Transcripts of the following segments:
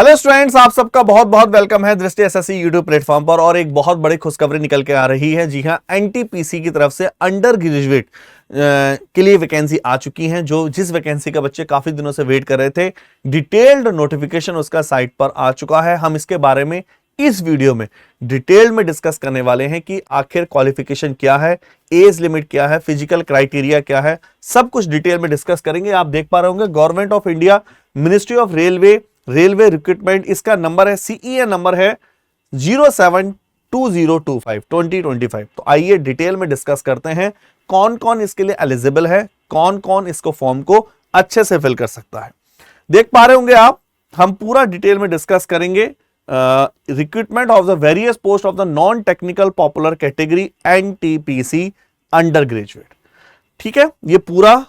Hello students, आप सबका बहुत बहुत वेलकम है दृष्टि एसएससी यूट्यूब प्लेटफॉर्म पर। और एक बहुत बड़ी खुशखबरी निकल के आ रही है। जी हां, एनटीपीसी की तरफ से अंडर ग्रेजुएट के लिए वैकेंसी आ चुकी है। जिस वैकेंसी का बच्चे काफी दिनों से वेट कर रहे थे, डिटेल्ड नोटिफिकेशन उसका साइट पर आ चुका है। हम इसके बारे में इस वीडियो में डिटेल में डिस्कस करने वाले हैं कि आखिर क्वालिफिकेशन क्या है, एज लिमिट क्या है, फिजिकल क्राइटेरिया क्या है, सब कुछ डिटेल में डिस्कस करेंगे। आप देख पा रहे होंगे government of India, ministry of railway recruitment, इसका नंबर है, सीईए नंबर है 072025 तो आइए डिटेल में डिस्कस करते हैं कौन कौन इसके लिए एलिजिबल है, कौन कौन इसको फॉर्म को अच्छे से फिल कर सकता है। देख पा रहे होंगे आप, हम पूरा डिटेल में डिस्कस करेंगे recruitment of the various post of the non technical popular category NTPC under graduate. ठीक है, ये पूरा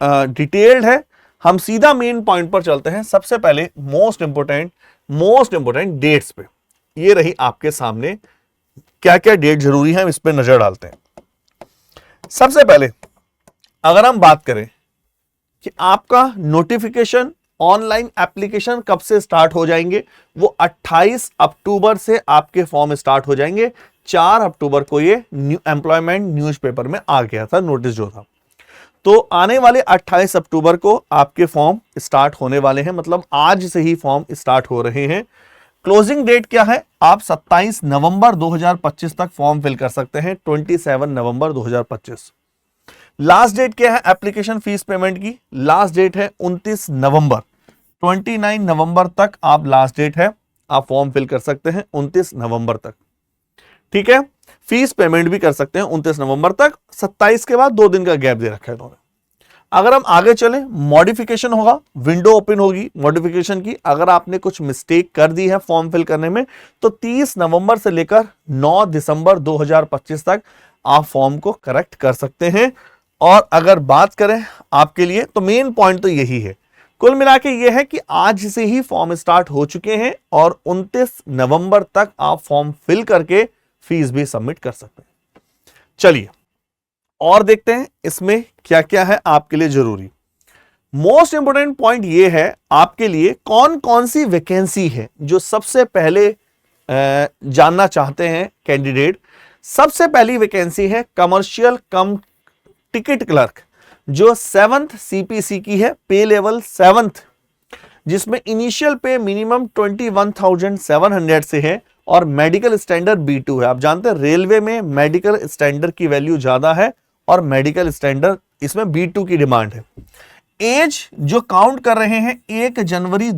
डिटेल्ड है। हम सीधा मेन पॉइंट पर चलते हैं। सबसे पहले मोस्ट इंपोर्टेंट डेट्स पे, ये रही आपके सामने, क्या क्या डेट जरूरी है, हम इस पे नजर डालते हैं। सबसे पहले अगर हम बात करें कि आपका नोटिफिकेशन, ऑनलाइन एप्लीकेशन कब से स्टार्ट हो जाएंगे, वो 28 अक्टूबर से आपके फॉर्म स्टार्ट हो जाएंगे। 4 अक्टूबर को ये एम्प्लॉयमेंट न्यूज़पेपर में आ गया था, नोटिस जो था। तो आने वाले 28 अक्टूबर को आपके फॉर्म स्टार्ट होने वाले हैं, मतलब आज से ही फॉर्म स्टार्ट हो रहे हैं। क्लोजिंग डेट क्या है, आप 27 नवंबर 2025 तक फॉर्म फिल कर सकते हैं, 27 नवंबर 2025। लास्ट डेट क्या है एप्लीकेशन फीस पेमेंट की, लास्ट डेट है 29 नवंबर, 29 नवंबर तक आप लास्ट डेट है, आप फॉर्म फिल कर सकते हैं 29 नवंबर तक। ठीक है, फीस पेमेंट भी कर सकते हैं 29 नवंबर तक। 27 के बाद 2 दिन का गैप दे रखा है इन्होंने। अगर हम आगे चले, मॉडिफिकेशन होगा, विंडो ओपन होगी मॉडिफिकेशन की। अगर आपने कुछ मिस्टेक कर दी है फॉर्म फिल करने में, तो 30 नवंबर से लेकर 9 दिसंबर 2025 तक आप फॉर्म को करेक्ट कर सकते हैं। और अगर बात करें आपके लिए, तो मेन पॉइंट तो यही है, कुल मिला के यह है कि आज से ही फॉर्म स्टार्ट हो चुके हैं और 29 नवंबर तक आप फॉर्म फिल करके फीस भी सबमिट कर सकते हैं। चलिए और देखते हैं इसमें क्या क्या है आपके लिए जरूरी। मोस्ट इंपोर्टेंट पॉइंट ये है आपके लिए, कौन कौन सी वैकेंसी है जो सबसे पहले जानना चाहते हैं कैंडिडेट। सबसे पहली वैकेंसी है कमर्शियल कम टिकट क्लर्क, जो 7th सीपीसी की है, पे लेवल 7th, जिसमें इनिशियल पे मिनिमम 21,700 से है और मेडिकल स्टैंडर्ड B2 है। आप जानते हैं रेलवे में मेडिकल स्टैंडर्ड की वैल्यू ज्यादा है और मेडिकल स्टैंडर्ड इसमें B2 की डिमांड है। एज जो काउंट कर रहे हैं 1 जनवरी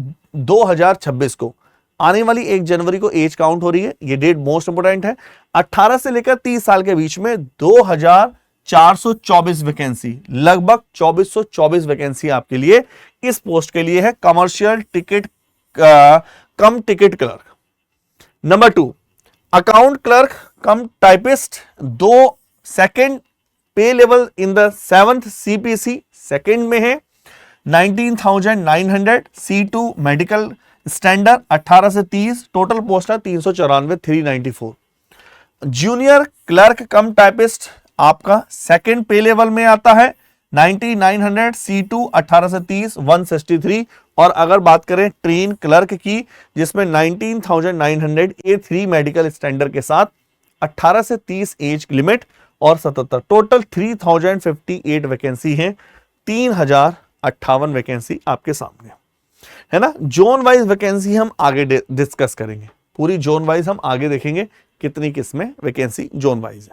2026 को, आने वाली 1 जनवरी को एज काउंट हो रही है, ये डेट मोस्ट इंपोर्टेंट है। 18 से लेकर 30 साल के बीच में 2424 वैकेंसी, लगभग 2424 वैकेंसी आपके लिए इस पोस्ट के लिए है, commercial ticket cum ticket clerk. Number 2, account clerk cum typist, 2 second pay level in the 7th CPC, second में है 19,900, C2 मेडिकल स्टैंडर्ड 18 से 30, टोटल पोस्ट है 394, 394। जूनियर क्लर्क कम टाइपिस्ट आपका सेकेंड पे लेवल में आता है 9900, C2 18 से 30, 163। और अगर बात करें ट्रेन क्लर्क की, जिसमें 19,900 A3 मेडिकल स्टैंडर्ड के साथ 18 से 30 एज लिमिट और 77, टोटल 3058 वैकेंसी है, 3058 वैकेंसी आपके सामने है ना। जोन वाइज वैकेंसी हम आगे डिस्कस करेंगे, पूरी जोन वाइज हम आगे देखेंगे कितनी किसमें वैकेंसी जोन वाइज है।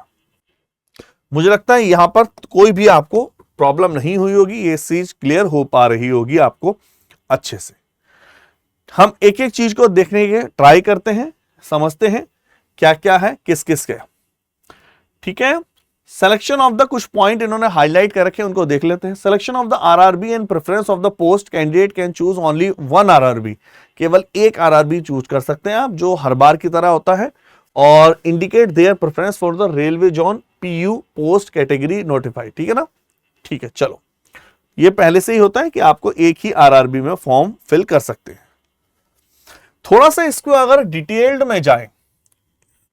मुझे लगता है यहां पर कोई भी आपको प्रॉब्लम नहीं हुई होगी, ये चीज क्लियर हो पा रही होगी आपको अच्छे से। हम एक एक चीज को देखने के ट्राई करते हैं, समझते हैं क्या क्या है, किस किस के। ठीक है, सिलेक्शन ऑफ द, कुछ पॉइंट इन्होंने हाईलाइट कर रखे हैं, उनको देख लेते हैं। Selection of the RRB and preference of the post, candidate can choose only 1 RRB, केवल एक आरआरबी चूज कर सकते हैं आप, जो हर बार की तरह होता है। और indicate their preference for the railway zone PU post category notified. ठीक है ना, ठीक है। चलो, ये पहले से ही होता है कि आपको एक ही आरआरबी में फॉर्म फिल कर सकते हैं। थोड़ा सा इसको अगर डिटेल्ड में जाएं,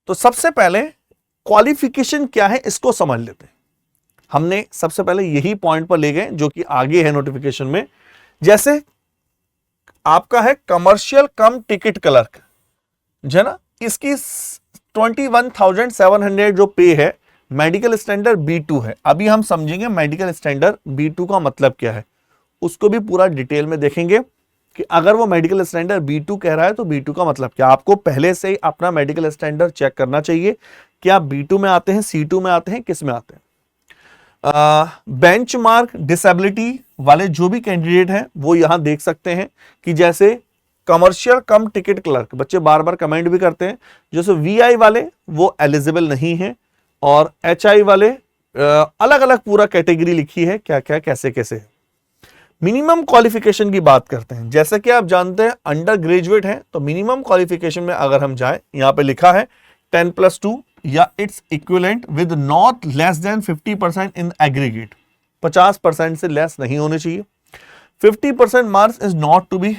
तो सबसे पहले क्वालिफिकेशन क्या है इसको समझ लेते हैं। हमने सबसे पहले यही पॉइंट पर ले गए जो कि आगे है नोटिफिकेशन में। जैसे आपका है कमर्शियल कम टिकट क्लर्क, है ना, इसकी 21,700 जो पे है, मेडिकल स्टैंडर्ड B2 है। अभी हम समझेंगे मेडिकल स्टैंडर्ड B2 का मतलब क्या है, उसको भी पूरा डिटेल में देखेंगे कि अगर वो मेडिकल स्टैंडर्ड B2 कह रहा है तो B2 का मतलब क्या। आपको पहले से ही अपना मेडिकल स्टैंडर्ड चेक करना चाहिए कि आप B2 में आते हैं, C2 में आते हैं, किस में आते हैं। बेंचमार्क डिसेबिलिटी वाले जो भी कैंडिडेट हैं वो यहां देख सकते हैं कि जैसे कमर्शियल कम टिकट क्लर्क, बच्चे बार बार कमेंट भी करते हैं, जैसे VI वाले वो एलिजिबल नहीं है, और HI वाले अलग अलग पूरा कैटेगरी लिखी है क्या क्या कैसे कैसे। मिनिमम क्वालिफिकेशन की बात करते हैं, जैसे कि आप जानते हैं अंडर ग्रेजुएट है तो मिनिमम क्वालिफिकेशन में अगर हम जाएं, यहां पे लिखा है 10+2 या its equivalent with not less than 50% in aggregate, 50% से लेस नहीं होने चाहिए। 50% marks is not to be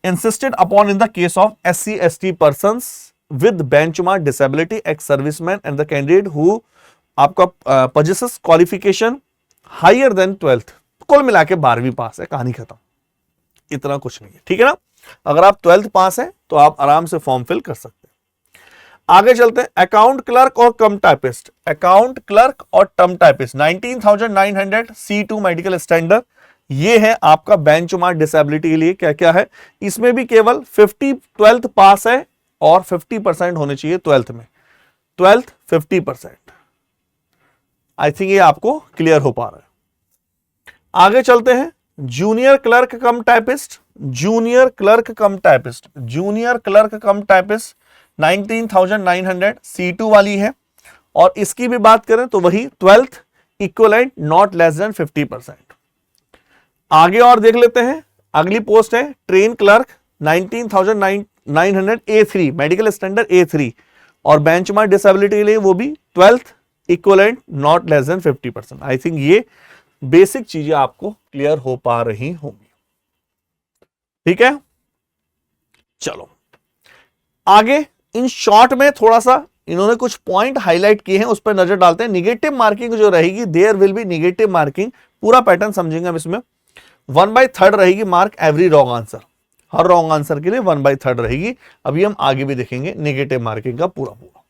insisted upon in the case of SC/ST persons with benchmark disability, ex serviceman and the candidate who आपका possesses qualification higher than 12th। कुल मिला के 12वीं पास है, कहानी खत्म, इतना कुछ नहीं है, ठीक है ना। अगर आप 12th पास हैं तो आप आराम से फॉर्म फिल कर सकते हैं। आगे चलते हैं, अकाउंट क्लर्क और कम टाइपिस्ट। अकाउंट क्लर्क और term typist 19,900 C2 medical standard, ये है आपका बेंचमार्क डिसेबिलिटी के लिए। क्या क्या है इसमें भी, केवल 12th पास है और 50% होने चाहिए 12th में, 12th 50%। आई थिंक ये आपको क्लियर हो पा रहा है। आगे चलते हैं, junior clerk cum typist. Junior clerk cum typist, junior clerk cum typist 19,900 C2 वाली है, और इसकी भी बात करें तो वही 12th equivalent not less than 50%। आगे और देख लेते हैं, अगली पोस्ट है train clerk 19,900 A3 medical standard A3, और बेंचमार्क डिसेबिलिटी के लिए वो भी 12th equivalent not less than 50%। I think ये बेसिक चीजें आपको क्लियर हो पा रही होंगी, ठीक है। चलो आगे, इन शॉर्ट में थोड़ा सा इन्होंने कुछ पॉइंट हाईलाइट किए हैं, उस पर नजर डालते हैं। निगेटिव मार्किंग जो रहेगी, there will be negative marking, पूरा पैटर्न समझेंगे हम इसमें। 1/3 रहेगी मार्क एवरी रॉन्ग आंसर, हर रॉन्ग आंसर के लिए 1/3 रहेगी। अभी हम आगे भी देखेंगे नेगेटिव मार्किंग का पूरा पूरा।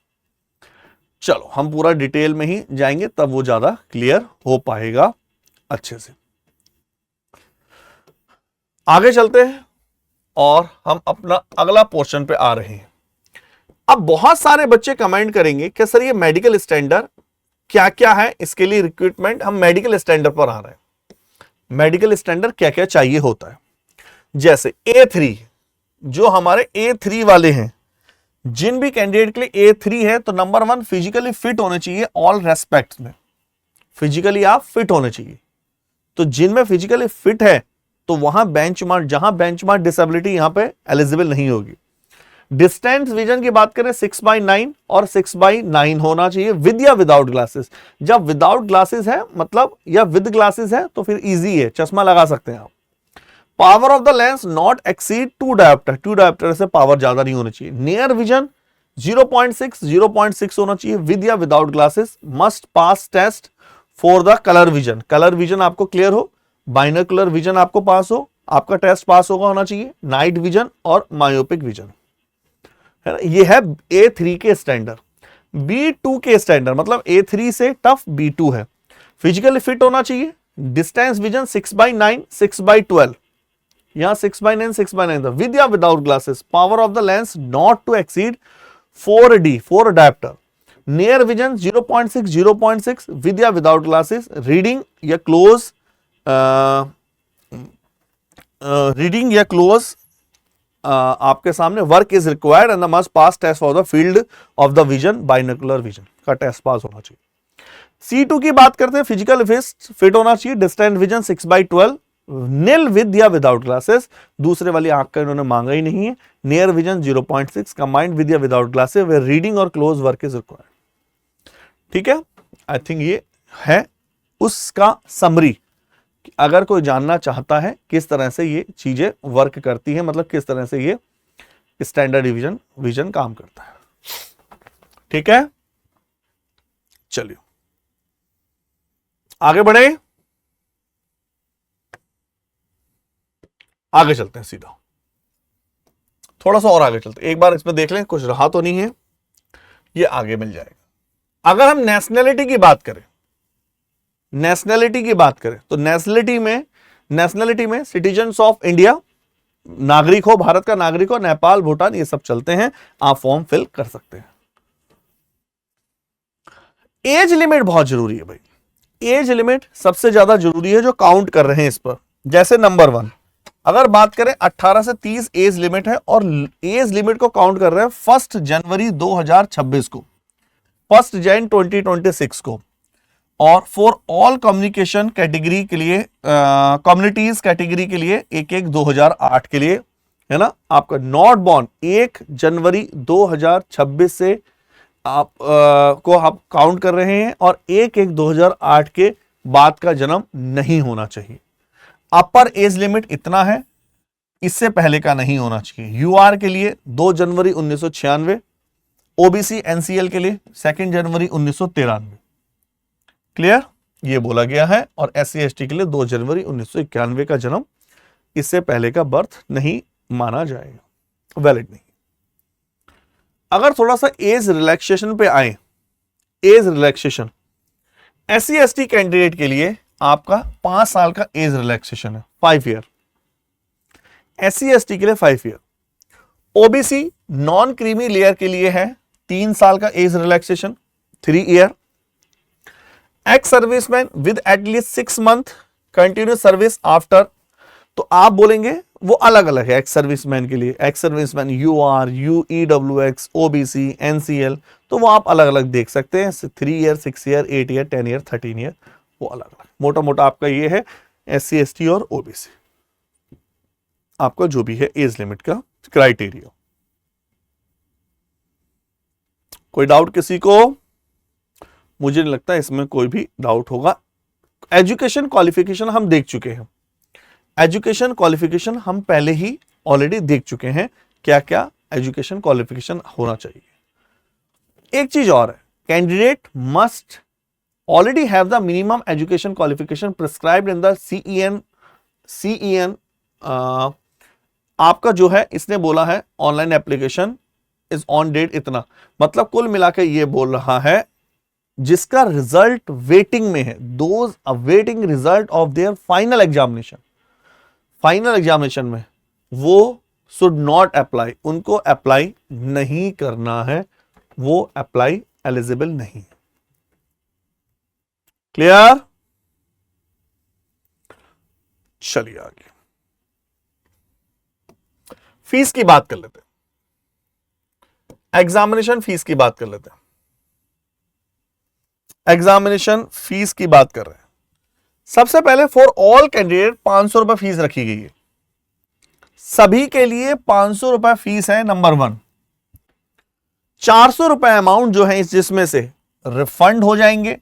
चलो हम पूरा डिटेल में ही जाएंगे, तब वो ज्यादा क्लियर हो पाएगा अच्छे से। आगे चलते हैं और हम अपना अगला पोर्शन पे आ रहे हैं। अब बहुत सारे बच्चे कमेंट करेंगे कि सर ये मेडिकल स्टैंडर्ड क्या क्या है, इसके लिए रिक्रूटमेंट, हम मेडिकल स्टैंडर्ड पर आ रहे हैं। मेडिकल स्टैंडर्ड क्या क्या चाहिए होता है, जैसे A3, जो हमारे A3 वाले हैं, जिन भी कैंडिडेट के लिए A3 है तो नंबर 1 फिजिकली फिट होने चाहिए, ऑल रेस्पेक्ट्स में फिजिकली आप फिट होने चाहिए। तो जिनमें फिजिकली फिट है तो वहां बेंचमार्क, जहां बेंचमार्क डिसेबिलिटी यहां पे एलिजिबल नहीं होगी। डिस्टेंस विजन की बात करें 6/9 और 6/9 होना चाहिए, विद या विदाउट ग्लासेस। जब विदाउट ग्लासेस है मतलब, या विद ग्लासेस है तो फिर इजी है, चश्मा लगा सकते हैं आप। Power of the lens not exceed 2 dioptre, 2 dioptre से पावर ज्यादा नहीं होनी चाहिए। नियर विजन 0.6 होना चाहिए, विद या without glasses. Must pass test for the colour vision, colour vision आपको क्लियर हो, बाइनोकुलर विजन आपको पास हो, आपका टेस्ट पास होना चाहिए। नाइट विजन और मायोपिक विजन, है ना, ये है A3 के स्टैंडर्ड। B2 के स्टैंडर्ड मतलब A3 से टफ B2 है। फिजिकली फिट होना चाहिए, डिस्टेंस विजन 6/9, 6/12, यहां 6/9, 6/9 था, विद या without glasses. Power of the lens not to exceed 4D, 4 dioptre. Near vision 0.6, 0.6 with या विदाउट ग्लासेस। रीडिंग या क्लोज, रीडिंग या क्लोज आपके सामने। Work is required and the must pass test for the field of the vision, binocular vision का test pass होना चाहिए। C2 की बात करते हैं, फिजिकल फिट होना चाहिए, डिस्टेंस विजन 6/12, नील विद या विदाउट ग्लासेस, दूसरे वाली आंख का इन्होंने मांगा ही नहीं है। नियर विजन 0.6, कंबाइंड विद या विदाउट ग्लासेस, वे रीडिंग और क्लोज वर्क इज रिक्वायर्ड। ठीक है, आई थिंक ये है उसका समरी। अगर कोई जानना चाहता है किस तरह से ये चीजें वर्क करती है, मतलब किस तरह से ये स्टैंडर्ड विजन काम करता है, ठीक है। चलिए आगे बढ़े। आगे चलते हैं सीधा, थोड़ा सा और आगे चलते हैं, एक बार इसमें देख लें कुछ रहा तो नहीं है, ये आगे मिल जाएगा। अगर हम नेशनैलिटी की बात करें, नेशनैलिटी की बात करें तो नेशनैलिटी में सिटीजन्स ऑफ इंडिया, नागरिक हो, भारत का नागरिक हो, नेपाल, भूटान, ये सब चलते हैं, आप फॉर्म फिल कर सकते हैं। एज लिमिट बहुत जरूरी है भाई, एज लिमिट सबसे ज्यादा जरूरी है जो काउंट कर रहे हैं इस पर। जैसे नंबर 1 अगर बात करें 18 से 30 एज लिमिट है और एज लिमिट को काउंट कर रहे हैं 1 जनवरी 2026 को, 1 जन 2026 को। और फॉर ऑल कम्युनिकेशन कैटेगरी के लिए, कम्युनिटीज कैटेगरी के लिए 1 2008 के लिए, है ना, आपका नॉट बॉर्न 1 जनवरी 2026 से आप को आप काउंट कर रहे हैं और 1 2008 के बाद का जन्म नहीं होना चाहिए। अपर एज लिमिट इतना है, इससे पहले का नहीं होना चाहिए। यूआर के लिए 2 जनवरी 1996, ओबीसी एनसीएल के लिए 2 जनवरी 1993, क्लियर, ये बोला गया है। और एससी एसटी के लिए 2 जनवरी 1991 का जन्म, इससे पहले का बर्थ नहीं माना जाएगा, वैलिड नहीं। अगर थोड़ा सा एज रिलैक्सेशन पे आए, age relaxation, SC ST candidate के लिए आपका 5 साल का एज रिलैक्सेशन है, 5 ईयर, एससी एसटी के लिए 5 year. OBC non creamy layer के लिए है 3 साल का age relaxation, 3 year. Ex serviceman with at least 6 month continuous service after, तो आप बोलेंगे वो अलग अलग है एक्स सर्विसमैन के लिए, ex serviceman UR, UEWX, OBC, NCL, तो वो आप अलग अलग देख सकते हैं, 3 year, 6 year, 8 year, 10 year, 13 year, वो अलग अलग। मोटा मोटा आपका ये है एससी एसटी और ओबीसी, आपका जो भी है एज लिमिट का क्राइटेरिया। कोई डाउट किसी को? मुझे नहीं लगता इसमें कोई भी डाउट होगा। एजुकेशन क्वालिफिकेशन हम देख चुके हैं, एजुकेशन क्वालिफिकेशन हम पहले ही ऑलरेडी देख चुके हैं, क्या क्या एजुकेशन क्वालिफिकेशन होना चाहिए। एक चीज और है, candidate must already have the minimum education qualification prescribed in the CEN. आपका जो है इसने बोला है online application is on date इतना, मतलब कुल मिलाकर ये बोल रहा है जिसका रिजल्ट वेटिंग में है, those awaiting result of their final examination, final examination में वो शुड नॉट अप्लाई, उनको अप्लाई नहीं करना है, वो अप्लाई एलिजिबल नहीं। क्लियर? चलिए आगे फीस की बात कर लेते हैं, एग्जामिनेशन फीस की बात कर लेते हैं। एग्जामिनेशन फीस की बात कर रहे हैं। सबसे पहले फॉर ऑल कैंडिडेट 500 रुपए फीस रखी गई है, सभी के लिए 500 रुपए फीस है। नंबर 1, 400 रुपए अमाउंट जो है जिसमें से रिफंड हो जाएंगे।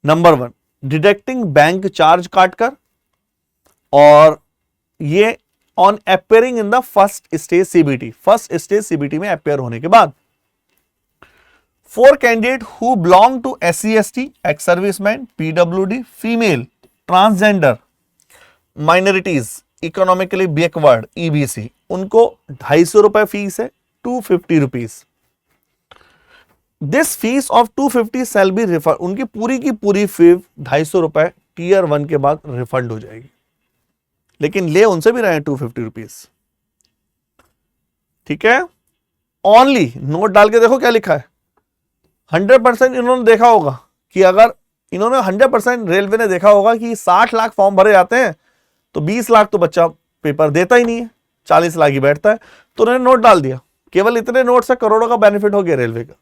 नंबर 1 डिडक्टिंग बैंक चार्ज काटकर, और ये on appearing in the first stage CBT, first stage CBT में अपेयर होने के बाद। For candidate who belong to SC ST, ex serviceman, पीडब्ल्यूडी, female, transgender, minorities, economically backward, EBC, उनको 250 रुपए फीस है, 250 rupees. This fee of 250 shall be refund, उनकी पूरी की पूरी फी 250 रुपए टीयर 1 के बाद रिफंड हो जाएगी, लेकिन ले उनसे भी रहे हैं 250 रुपीज। ठीक है, ओनली नोट डाल के देखो क्या लिखा है, 100% इन्होंने देखा होगा कि अगर इन्होंने 100% रेलवे ने देखा होगा कि 60 लाख फॉर्म भरे जाते हैं तो 20 लाख तो बच्चा पेपर देता ही नहीं है, 40 लाख ही बैठता है, तो उन्होंने नोट डाल दिया। केवल इतने नोट से करोड़ों का बेनिफिट हो गया रेलवे का।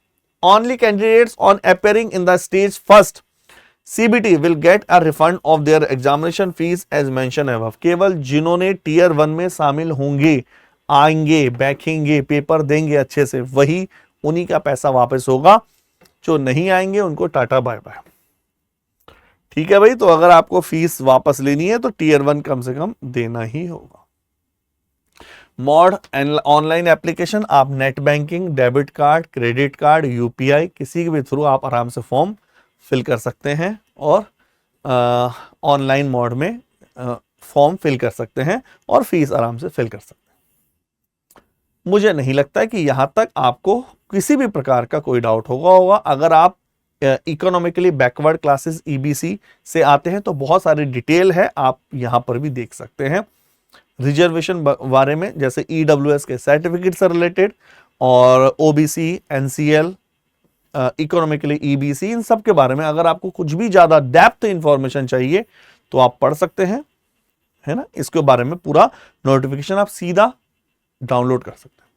Only candidates on appearing in the stage first CBT will get a refund of their examination fees as mentioned above। केवल जिन्होंने टीयर 1 में शामिल होंगे, आएंगे, बैठेंगे, पेपर देंगे अच्छे से, वही उन्हीं का पैसा वापस होगा, जो नहीं आएंगे उनको टाटा बाय बाय। ठीक है भाई, तो अगर आपको फीस वापस लेनी है तो टीयर 1 कम से कम देना ही होगा। मॉड ऑनलाइन एप्लीकेशन, आप net banking, debit card, credit card, UPI किसी के भी थ्रू आप आराम से फॉर्म फिल कर सकते हैं और ऑनलाइन मोड में फॉर्म फिल कर सकते हैं और फीस आराम से फिल कर सकते हैं। मुझे नहीं लगता कि यहां तक आपको किसी भी प्रकार का कोई डाउट होगा। अगर आप इकोनॉमिकली बैकवर्ड क्लासेस ईबीसी से आते हैं तो बहुत सारी डिटेल है, आप यहां पर भी देख सकते हैं रिजर्वेशन बारे में, जैसे ईडब्ल्यूएस के सर्टिफिकेट से रिलेटेड और ओबीसी, एनसीएल, इकोनॉमिकली ईबीसी, इन सब के बारे में अगर आपको कुछ भी ज्यादा डेप्थ इंफॉर्मेशन चाहिए तो आप पढ़ सकते हैं, है ना। इसके बारे में पूरा नोटिफिकेशन आप सीधा डाउनलोड कर सकते हैं।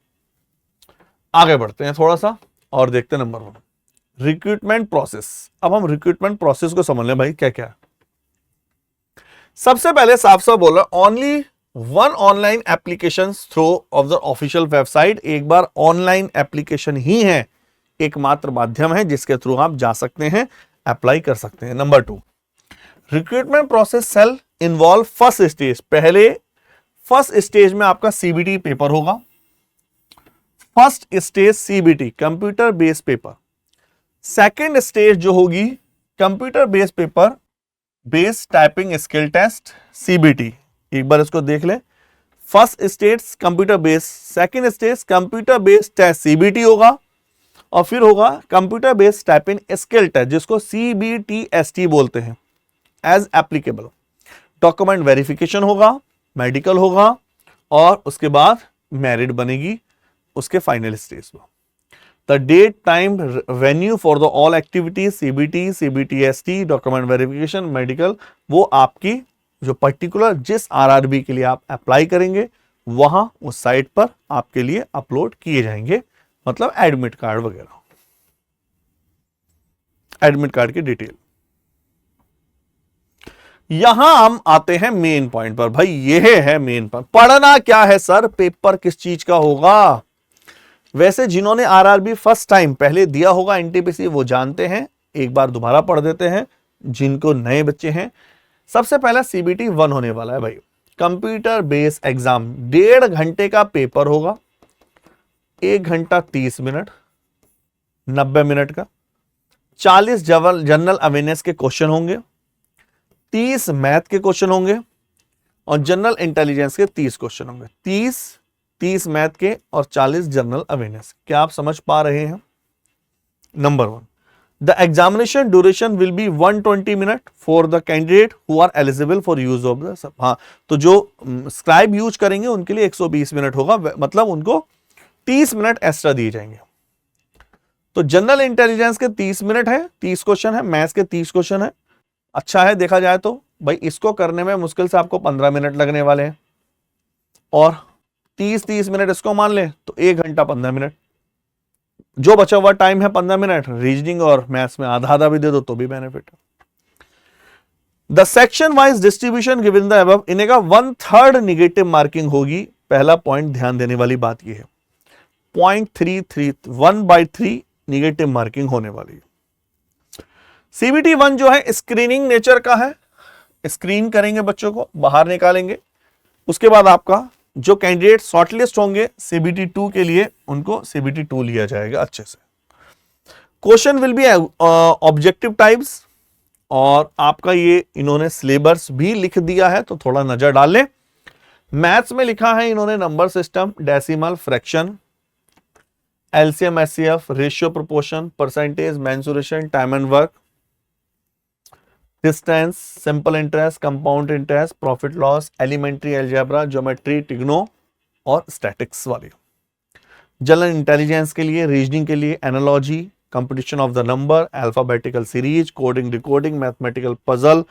आगे बढ़ते हैं थोड़ा सा और देखते हैं नंबर 1, रिक्रूटमेंट प्रोसेस। अब हम रिक्रूटमेंट प्रोसेस को समझ लें भाई क्या क्या है। सबसे पहले साफ साफ बोल रहा, only one online application through of the official website. एक बार ऑनलाइन एप्लीकेशन ही है, एकमात्र माध्यम है जिसके थ्रू आप जा सकते हैं, अप्लाई कर सकते हैं। Number 2, recruitment process shall involve first stage. पहले फर्स्ट स्टेज में आपका सीबीटी पेपर होगा। First stage CBT, computer based paper. Second stage जो होगी computer based paper based typing skill test, CBT. एक बार इसको देख ले, first stage computer based, second stage computer based test CBT होगा, और फिर होगा computer based typing skill test जिसको सीबीटीएसटी बोलते हैं एज एप्लीकेबल। डॉक्यूमेंट वेरिफिकेशन होगा, मेडिकल होगा, और उसके बाद मेरिट बनेगी उसके फाइनल स्टेज में। The date, time, venue for the all activities, CBT, CBTST, document verification, medical, वो आपकी जो पर्टिकुलर जिस आरआरबी के लिए आप अप्लाई करेंगे वहां उस साइट पर आपके लिए अपलोड किए जाएंगे, मतलब एडमिट कार्ड वगैरह, एडमिट कार्ड की डिटेल। यहां हम आते हैं मेन पॉइंट पर। भाई ये है मेन पॉइंट। पढ़ना क्या है सर, पेपर किस चीज का होगा। वैसे जिन्होंने आरआरबी फर्स्ट टाइम पहले दिया होगा एनटीपीसी वो जानते हैं, एक बार दोबारा पढ़ देते हैं जिनको नए बच्चे हैं। सबसे पहला सीबीटी 1 होने वाला है भाई, कंप्यूटर बेस्ड एग्जाम। 1.5 घंटे का पेपर होगा, 1 घंटा 30 मिनट, 90 मिनट का। 40 जनरल अवेयरनेस के क्वेश्चन होंगे, 30 मैथ के क्वेश्चन होंगे, और जनरल इंटेलिजेंस के 30 क्वेश्चन होंगे। 30 मैथ के और 40 जनरल अवेयरनेस। क्या आप समझ पा रहे हैं? Number 1, the examination duration will be 120 minute for the candidate who are eligible for use of the, हाँ तो जो स्क्राइब यूज करेंगे उनके लिए 120 मिनट होगा, मतलब उनको 30 मिनट एक्स्ट्रा दिए जाएंगे। तो जनरल इंटेलिजेंस के 30 मिनट है, 30 क्वेश्चन है, मैथ्स के 30 क्वेश्चन है। अच्छा है देखा जाए तो भाई, इसको करने में मुश्किल से आपको 15 मिनट लगने वाले हैं, और 30 मिनट इसको मान ले तो 1 घंटा 15 मिनट। जो बचा हुआ टाइम है 15 मिनट रीजनिंग और मैथ्स में आधा आधा भी दे दो तो भी बेनिफिट है। The section wise distribution given the above, इन्हें 1/3 निगेटिव मार्किंग होगी। पहला पॉइंट ध्यान देने वाली बात यह है, 0.33 1/3 निगेटिव मार्किंग होने वाली है। सीबीटी 1 जो है स्क्रीनिंग नेचर का है, स्क्रीन करेंगे बच्चों को, बाहर निकालेंगे। उसके बाद आपका जो कैंडिडेट शॉर्टलिस्ट होंगे सीबीटी 2 के लिए, उनको सीबीटी 2 लिया जाएगा अच्छे से। Question will be objective types, और आपका ये इन्होंने सिलेबस भी लिख दिया है तो थोड़ा नजर डाल लें। मैथ्स में लिखा है इन्होंने number system, decimal, fraction, LCM, HCF, ratio, proportion, percentage, mensuration, time and work, distance, simple interest, compound interest, profit loss, elementary algebra, geometry, trigno और स्टैटिक्स वाली। जनरल इंटेलिजेंस के लिए, रीजनिंग के लिए analogy, competition of the number, alphabetical series, coding, decoding, mathematical puzzle,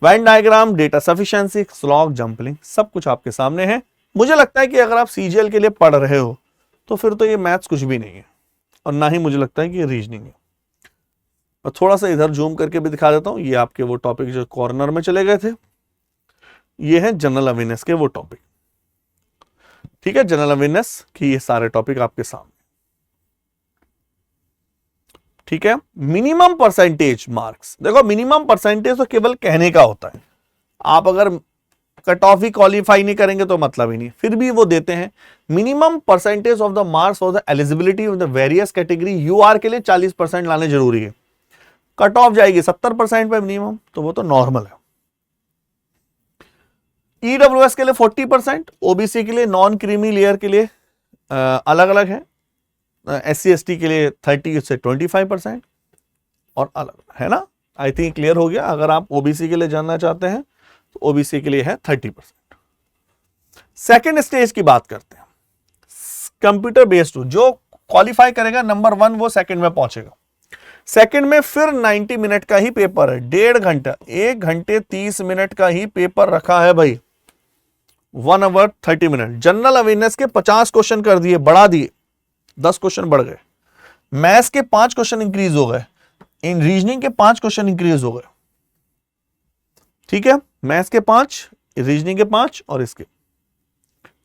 Venn diagram, data sufficiency, स्लॉग, jumbling, सब कुछ आपके सामने है। मुझे लगता है कि अगर आप सीजीएल के लिए पढ़ रहे हो तो फिर तो ये मैथ्स कुछ भी नहीं है, और ना ही मुझे लगता है कि ये रीजनिंग है। और थोड़ा सा इधर जूम करके भी दिखा देता हूं, ये आपके वो टॉपिक जो कॉर्नर में चले गए थे, ये है जनरल अवेयरनेस के वो टॉपिक। ठीक है, जनरल अवेयरनेस की ये सारे टॉपिक आपके सामने। ठीक है, मिनिमम परसेंटेज मार्क्स, देखो मिनिमम परसेंटेज तो केवल कहने का होता है, आप अगर कट ऑफ ही क्वालिफाई नहीं करेंगे तो मतलब ही नहीं, फिर भी वो देते हैं minimum percentage of the marks for the eligibility of the various category. UR के लिए 40% लाने जरूरी है, कट ऑफ जाएगी 70% पे मिनिमम, तो वो तो नॉर्मल है। ईडब्ल्यूएस के लिए 40%, ओबीसी के लिए, नॉन क्रीमी लेयर के लिए अलग अलग है, SC ST के लिए 30 से 25% और अलग है ना। आई थिंक क्लियर हो गया। अगर आप ओबीसी के लिए जानना चाहते हैं तो ओबीसी के लिए है 30%। सेकेंड स्टेज की बात करते हैं, कंप्यूटर बेस्ड, जो क्वालिफाई करेगा नंबर 1 वो सेकंड में पहुंचेगा। सेकंड में फिर 90 मिनट का ही पेपर है, 1.5 घंटा, 1 घंटे 30 मिनट का ही पेपर रखा है भाई, 1 आवर 30 मिनट। जनरल अवेयरनेस के 50 क्वेश्चन कर दिए, बढ़ा दिए, 10 क्वेश्चन बढ़ गए। मैथ्स के 5 क्वेश्चन इंक्रीज हो गए, इन रीजनिंग के 5 क्वेश्चन इंक्रीज हो गए। ठीक है, मैथ्स के 5, रीजनिंग के 5 और इसके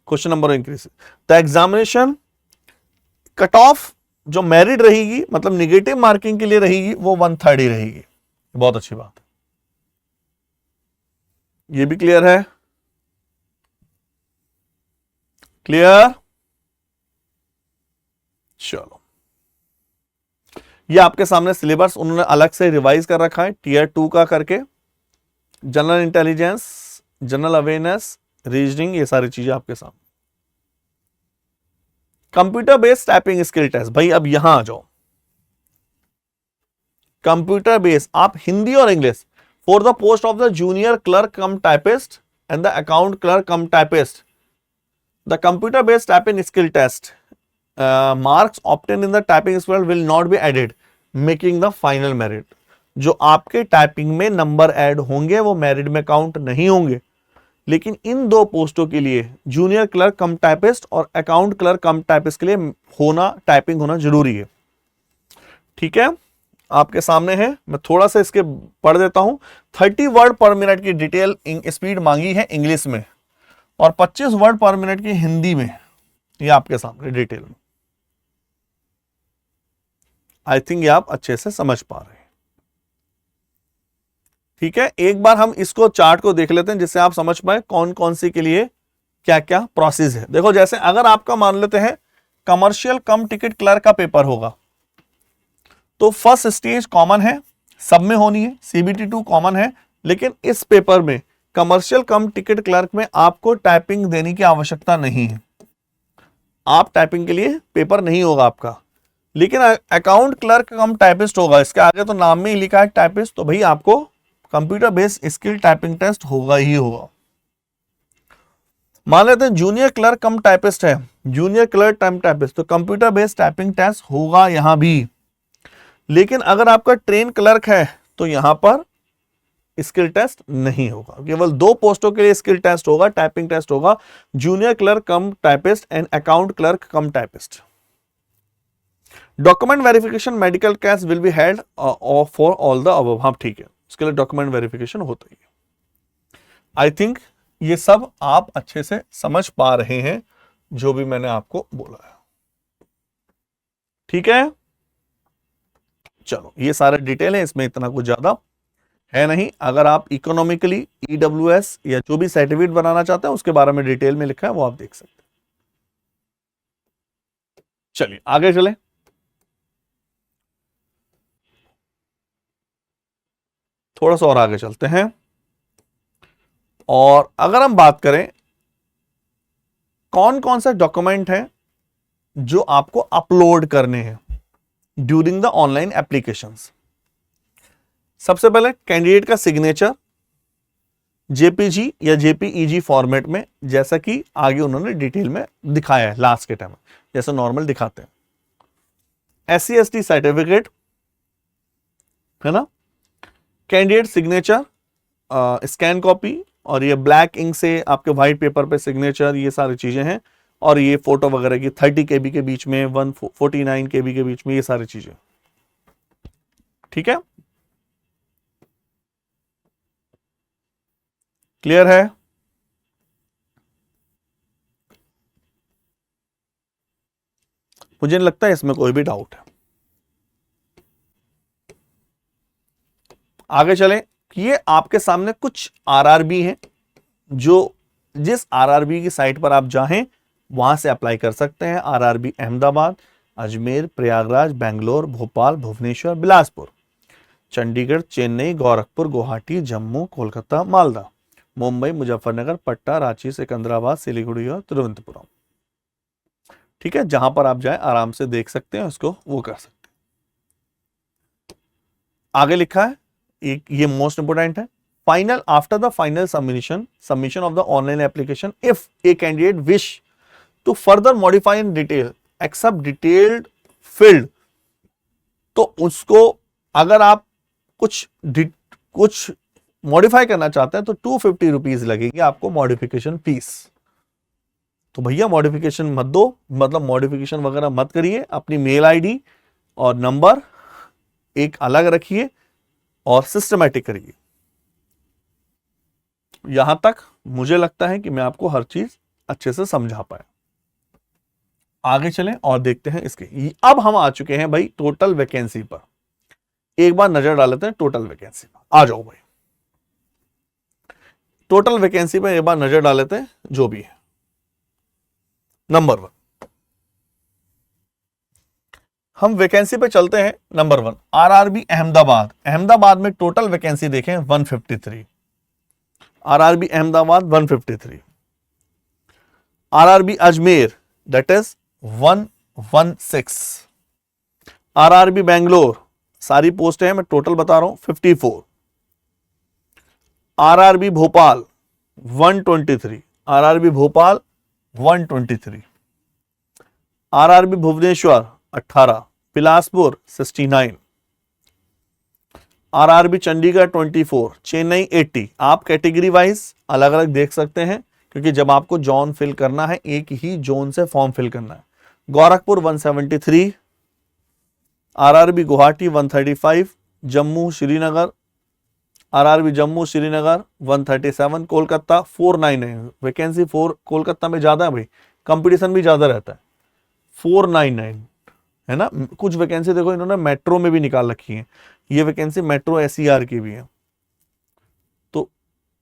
question number increase. The examination cut off जो मेरिट रहेगी, मतलब निगेटिव मार्किंग के लिए रहेगी, वो 1/3 ही रहेगी। बहुत अच्छी बात है, ये भी क्लियर है। क्लियर, चलो ये आपके सामने सिलेबस उन्होंने अलग से रिवाइज कर रखा है, टियर 2 का करके, general intelligence, general awareness, reasoning, ये सारी चीजें आपके सामने। Computer based typing skill test, भाई अब यहां आ जाओ। कंप्यूटर बेस्ड, आप हिंदी और English, for the post of the junior clerk cum typist and the account clerk cum typist, the computer based typing skill test marks obtain in the typing skill will not be added making the final merit. जो आपके typing में number add होंगे वो merit में count नहीं होंगे, लेकिन इन 2 पोस्टों के लिए, जूनियर क्लर्क कम टाइपिस्ट और अकाउंट क्लर्क कम टाइपिस्ट के लिए होना, टाइपिंग होना जरूरी है। ठीक है, आपके सामने है, मैं थोड़ा सा इसके पढ़ देता हूं। 30 वर्ड पर मिनट की डिटेल स्पीड मांगी है इंग्लिश में और 25 वर्ड पर मिनट की हिंदी में, ये आपके सामने डिटेल में। आई थिंक ये आप अच्छे से समझ पा रहे हैं। ठीक है, एक बार हम इसको चार्ट को देख लेते हैं जिससे आप समझ पाए कौन कौन सी के लिए क्या क्या प्रोसेस है। देखो, जैसे अगर आपका मान लेते हैं कमर्शियल कम टिकट क्लर्क का पेपर होगा तो फर्स्ट स्टेज कॉमन है, सब में होनी है, CBT 2 कॉमन है, लेकिन इस पेपर में कमर्शियल कम टिकट क्लर्क में आपको टाइपिंग देने की आवश्यकता नहीं है। आप टाइपिंग के लिए पेपर नहीं होगा आपका, लेकिन अकाउंट क्लर्क कम टाइपिस्ट होगा, इसके आगे तो नाम में ही लिखा है टाइपिस्ट, तो भाई आपको computer based skill typing test होगा ही होगा। मान लेते हैं जूनियर क्लर्क कम टाइपिस्ट है, जूनियर क्लर्क कम टाइपिस्ट, तो कंप्यूटर बेस्ड टाइपिंग टेस्ट होगा यहां भी। लेकिन अगर आपका ट्रेन क्लर्क है तो यहां पर स्किल टेस्ट नहीं होगा, केवल 2 पोस्टों के लिए स्किल टेस्ट होगा, टाइपिंग टेस्ट होगा, junior clerk cum typist and account clerk cum typist. Document verification medical test will be held for all the above. हाँ ठीक है, उसके लिए डॉक्यूमेंट वेरिफिकेशन होता ही है। आई थिंक ये सब आप अच्छे से समझ पा रहे हैं जो भी मैंने आपको बोला है। ठीक है, चलो ये सारे डिटेल है, इसमें इतना कुछ ज्यादा है नहीं। अगर आप इकोनॉमिकली ईडब्ल्यूएस या जो भी सर्टिफिकेट बनाना चाहते हैं उसके बारे में डिटेल में लिखा है, वो आप देख सकते हैं। चलिए आगे चलें। थोड़ा सा और आगे चलते हैं, और अगर हम बात करें कौन कौन से डॉक्यूमेंट हैं जो आपको अपलोड करने हैं ड्यूरिंग द ऑनलाइन एप्लीकेशंस। सबसे पहले कैंडिडेट का सिग्नेचर जेपीजी या जेपीईजी फॉर्मेट में, जैसा कि आगे उन्होंने डिटेल में दिखाया है लास्ट के टाइम, जैसा नॉर्मल दिखाते हैं। SC ST सर्टिफिकेट है ना, कैंडिडेट सिग्नेचर, स्कैन कॉपी, और ये ब्लैक इंक से आपके व्हाइट पेपर पे सिग्नेचर, ये सारी चीजें हैं। और ये फोटो वगैरह की 30 KB के बीच में, 149 KB के बीच में, ये सारी चीजें। ठीक है, क्लियर है? मुझे नहीं लगता है इसमें कोई भी डाउट है। आगे चलें, ये आपके सामने कुछ RRB हैं जो जिस RRB की साइट पर आप जाएं वहां से अप्लाई कर सकते हैं। RRB अहमदाबाद, अजमेर, प्रयागराज, बेंगलोर, भोपाल, भुवनेश्वर, बिलासपुर, चंडीगढ़, चेन्नई, गोरखपुर, गुवाहाटी, जम्मू, कोलकाता, मालदा, मुंबई, मुजफ्फरनगर, पटना, रांची, सिकंदराबाद, सिलीगुड़ी और तिरुवनंतपुरम। ठीक है, जहां पर आप जाए आराम से देख सकते हैं, उसको वो कर सकते हैं। आगे लिखा है एक, ये मोस्ट इंपोर्टेंट है, final after the final submission of the online application if a candidate wish to further modify in detail except detailed field, तो उसको अगर आप कुछ मॉडिफाई करना चाहते हैं तो 250 रुपीज लगेगी आपको मॉडिफिकेशन फीस। तो भैया मॉडिफिकेशन मत दो, मतलब मॉडिफिकेशन वगैरह मत करिए, अपनी मेल आईडी और नंबर एक अलग रखिए और सिस्टमैटिक करिए। यहां तक मुझे लगता है कि मैं आपको हर चीज अच्छे से समझा पाया। आगे चलें और देखते हैं इसके। अब हम आ चुके हैं भाई टोटल वैकेंसी पर, एक बार नजर डाल लेते हैं टोटल वैकेंसी पर। आ जाओ भाई, टोटल वैकेंसी पर एक बार नजर डाल लेते हैं जो भी है। नंबर 1, हम वैकेंसी पे चलते हैं। Number 1 RRB Ahmedabad. अहमदाबाद में टोटल वैकेंसी देखें 153। RRB Ahmedabad 153। RRB Ajmer that is 116। RRB Bangalore, सारी पोस्ट है मैं टोटल बता रहा हूं 54। RRB Bhopal 123। RRB Bhopal 123। RRB Bhubaneswar 18। Bilaspur 69। RRB Chandigarh 24। Chennai 80। आप कैटेगरी वाइज अलग अलग देख सकते हैं, क्योंकि जब आपको जोन फिल करना है एक ही जोन से फॉर्म फिल करना है। Gorakhpur 173। RRB Guwahati 135। Jammu Srinagar, RRB Jammu Srinagar 137। Kolkata 499। Vacancy 4 Kolkata में ज्यादा है भाई, कंपटीशन भी ज्यादा रहता है। 499 है ना। कुछ वैकेंसी देखो इन्होंने मेट्रो में भी निकाल रखी है, ये वैकेंसी मेट्रो एसईआर की भी है, तो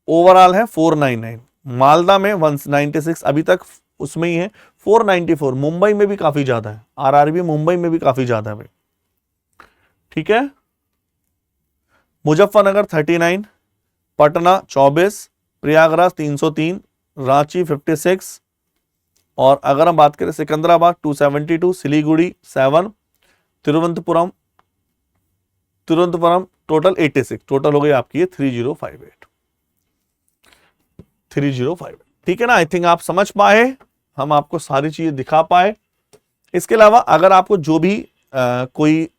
ओवरऑल है 499। मालदा में 196 अभी तक उसमें ही है। 494 मुंबई में भी काफी ज्यादा है, आरआरबी मुंबई में भी काफी ज्यादा है भाई। ठीक है, मुजफ्फरनगर 39, पटना 24, प्रयागराज 303, रांची 56, और अगर हम बात करें सिकंदराबाद 272, सिलीगुड़ी 7, तिरुवनंतपुरम टोटल 86। टोटल हो गई आपकी ये 3058। ठीक है ना। आई थिंक आप समझ पाए, हम आपको सारी चीजें दिखा पाए। इसके अलावा अगर आपको जो भी कोई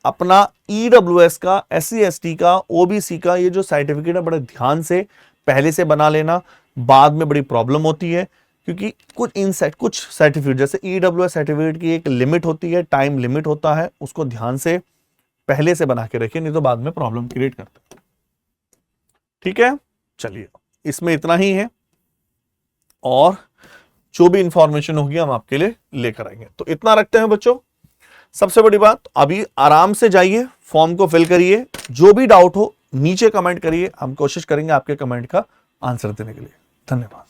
अपना ईडब्ल्यूएस का, एससी एसटी का, ओबीसी का ये जो सर्टिफिकेट है बड़े ध्यान से पहले से बना लेना, बाद में बड़ी प्रॉब्लम होती है, क्योंकि कुछ सर्टिफिकेट जैसे ईडब्ल्यूएस सर्टिफिकेट की एक लिमिट होती है, टाइम लिमिट होता है, उसको ध्यान से पहले से बना के रखिए, नहीं तो बाद में प्रॉब्लम क्रिएट करता है। ठीक है, चलिए इसमें इतना ही है, और जो भी इंफॉर्मेशन होगी हम आपके लिए लेकर आएंगे। तो इतना रखते हैं बच्चों। सबसे बड़ी बात, अभी आराम से जाइए, फॉर्म को फिल करिए, जो भी डाउट हो नीचे कमेंट करिए, हम कोशिश करेंगे आपके कमेंट का आंसर देने के लिए। धन्यवाद।